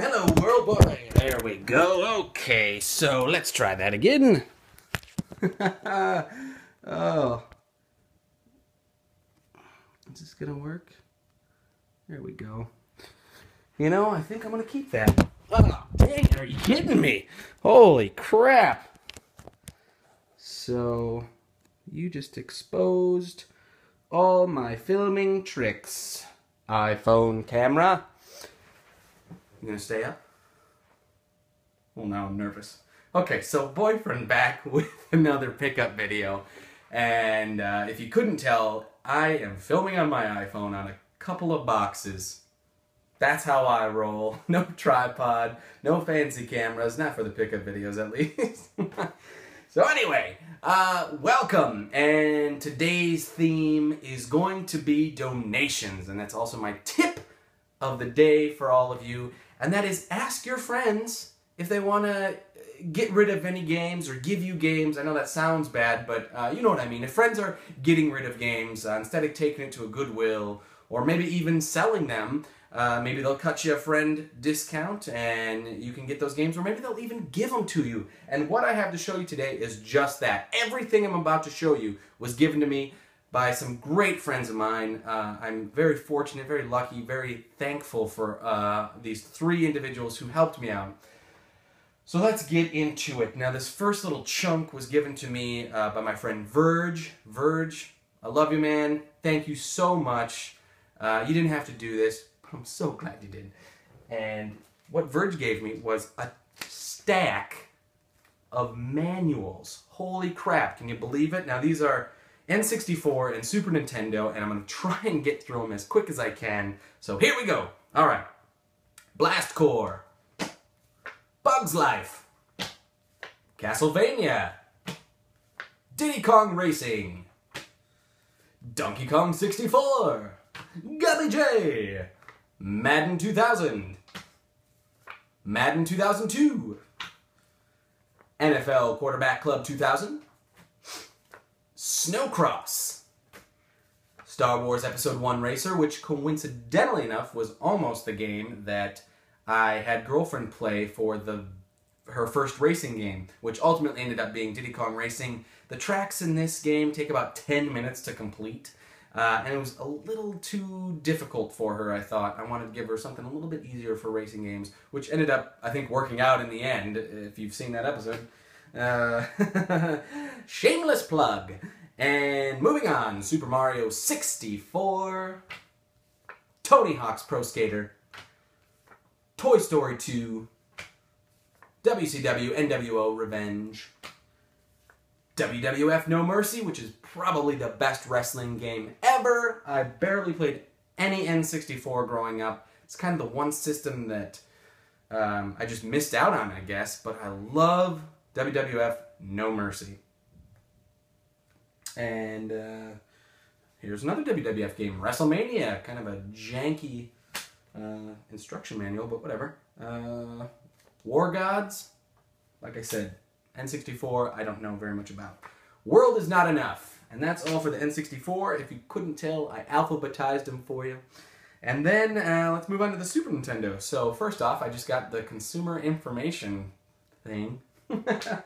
Hello world, boy. There we go. Okay, so let's try that again. Oh. Is this gonna work? There we go. You know, I think I'm gonna keep that. Oh, dang, are you kidding me? Holy crap. So, you just exposed all my filming tricks. iPhone camera. You gonna stay up? Well, now I'm nervous. Okay, so boyfriend back with another pickup video. And if you couldn't tell, I am filming on my iPhone on a couple of boxes. That's how I roll. No tripod, no fancy cameras, not for the pickup videos at least. So anyway, welcome. And today's theme is going to be donations. And that's also my tip of the day for all of you. And that is ask your friends if they want to get rid of any games or give you games. I know that sounds bad, but you know what I mean. If friends are getting rid of games, instead of taking it to a Goodwill or maybe even selling them, maybe they'll cut you a friend discount and you can get those games, or maybe they'll even give them to you. And what I have to show you today is just that. Everything I'm about to show you was given to me by some great friends of mine. I'm very fortunate, very lucky, very thankful for these three individuals who helped me out. So let's get into it. Now, this first little chunk was given to me by my friend Verge. Verge, I love you, man. Thank you so much. You didn't have to do this, but I'm so glad you did. And what Verge gave me was a stack of manuals. Holy crap, can you believe it? Now, these are N64 and Super Nintendo, and I'm going to try and get through them as quick as I can. So here we go. All right. Blast Corps. Bug's Life, Castlevania, Diddy Kong Racing, Donkey Kong 64, Gummy J, Madden 2000, Madden 2002, NFL Quarterback Club 2000, Snowcross, Star Wars Episode 1 Racer, which coincidentally enough was almost the game that I had girlfriend play for her first racing game, which ultimately ended up being Diddy Kong Racing. The tracks in this game take about 10 minutes to complete, and it was a little too difficult for her, I thought. I wanted to give her something a little bit easier for racing games, which ended up, I think, working out in the end, if you've seen that episode. Shameless plug. And moving on, Super Mario 64, Tony Hawk's Pro Skater, Toy Story 2, WCW NWO Revenge, WWF No Mercy, which is probably the best wrestling game ever. I barely played any N64 growing up. It's kind of the one system that I just missed out on, I guess, but I love WWF No Mercy. And here's another WWF game, WrestleMania, kind of a janky instruction manual, but whatever. War Gods, like I said, N64, I don't know very much about. World Is Not Enough, and that's all for the N64. If you couldn't tell, I alphabetized them for you. And then let's move on to the Super Nintendo. So first off, I just got the consumer information thing. Then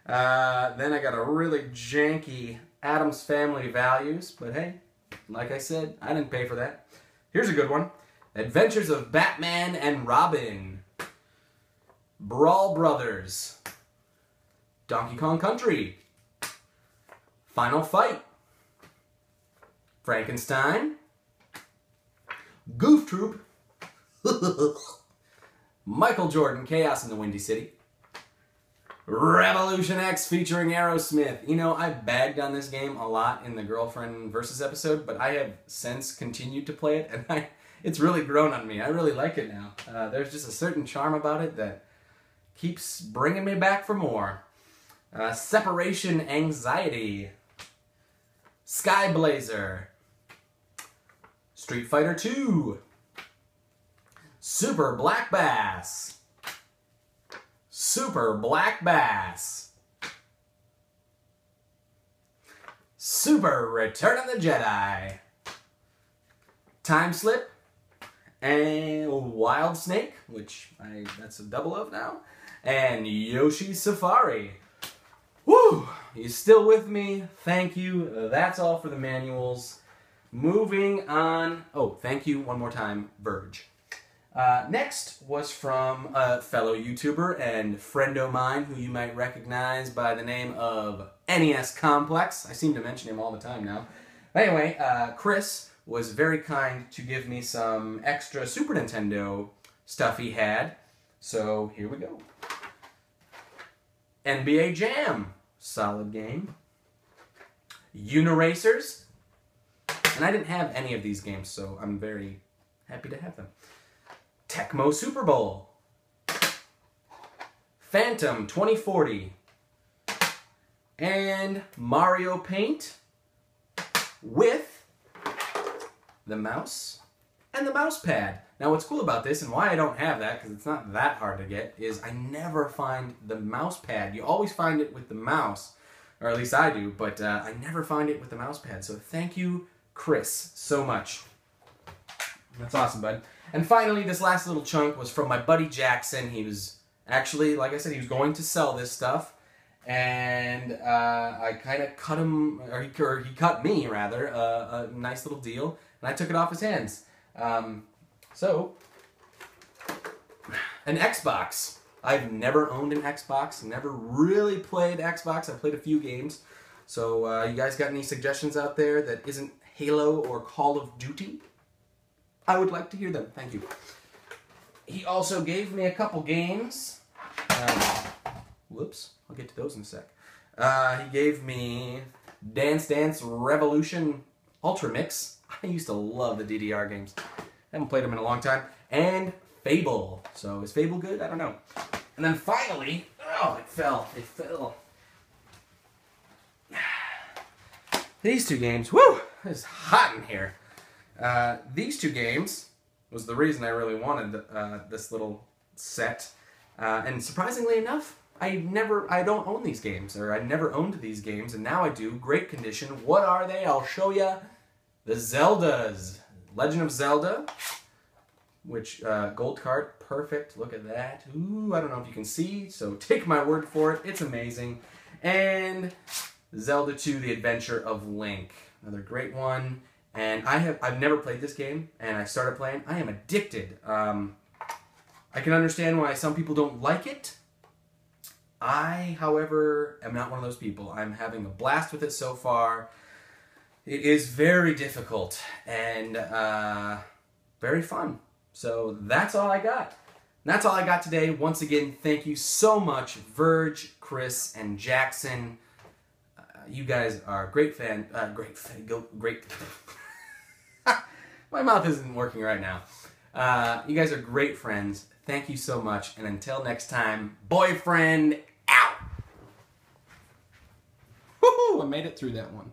I got a really janky Addams Family Values, but hey, like I said, I didn't pay for that. Here's a good one. Adventures of Batman and Robin, Brawl Brothers, Donkey Kong Country, Final Fight, Frankenstein, Goof Troop, Michael Jordan, Chaos in the Windy City, Revolution X featuring Aerosmith. You know, I bagged on this game a lot in the GirlfriendVS episode, but I have since continued to play it, and it's really grown on me. I really like it now. There's just a certain charm about it that keeps bringing me back for more. Separation Anxiety, Sky Blazer, Street Fighter 2, Super Black Bass, Super Black Bass, Super Return of the Jedi, Time Slip, and Wild Snake, which that's a double of now, and Yoshi's Safari. Woo! You still with me? Thank you. That's all for the manuals. Moving on. Oh, thank you one more time, Verge. Next was from a fellow YouTuber and friend of mine who you might recognize by the name of NES Complex. I seem to mention him all the time now. Anyway, Chris was very kind to give me some extra Super Nintendo stuff he had. So here we go. NBA Jam. Solid game. Uniracers. And I didn't have any of these games, so I'm very happy to have them. Tecmo Super Bowl. Phantom 2040. And Mario Paint with the mouse and the mouse pad. Now what's cool about this, and why I don't have that, because it's not that hard to get, is I never find the mouse pad. You always find it with the mouse, or at least I do, but I never find it with the mouse pad. So thank you, Chris, so much. That's awesome, bud. And finally, this last little chunk was from my buddy Jackson. He was actually, like I said, he was going to sell this stuff. And I kind of cut him, or he cut me, rather, a nice little deal. And I took it off his hands. So, an Xbox. I've never owned an Xbox. Never really played Xbox. I've played a few games. So, you guys got any suggestions out there that isn't Halo or Call of Duty? I would like to hear them. Thank you. He also gave me a couple games. Whoops. I'll get to those in a sec. He gave me Dance Dance Revolution Ultra Mix. I used to love the DDR games. Haven't played them in a long time. And Fable. So is Fable good? I don't know. And then finally, oh, it fell. It fell. These two games. Woo! It's hot in here. These two games was the reason I really wanted this little set. And surprisingly enough, I don't own these games, or I never owned these games, and now I do. Great condition. What are they? I'll show you. The Zeldas. Legend of Zelda, which, gold card, perfect. Look at that. Ooh, I don't know if you can see, so take my word for it. It's amazing. And Zelda 2, The Adventure of Link. Another great one. And I've never played this game, and I started playing. I am addicted. I can understand why some people don't like it. I, however, am not one of those people. I'm having a blast with it so far. It is very difficult and very fun. So that's all I got. And that's all I got today. Once again, thank you so much, Verge, Chris, and Jackson. You guys are great great. My mouth isn't working right now. You guys are great friends. Thank you so much. And until next time, boyfriend out. Woohoo! I made it through that one.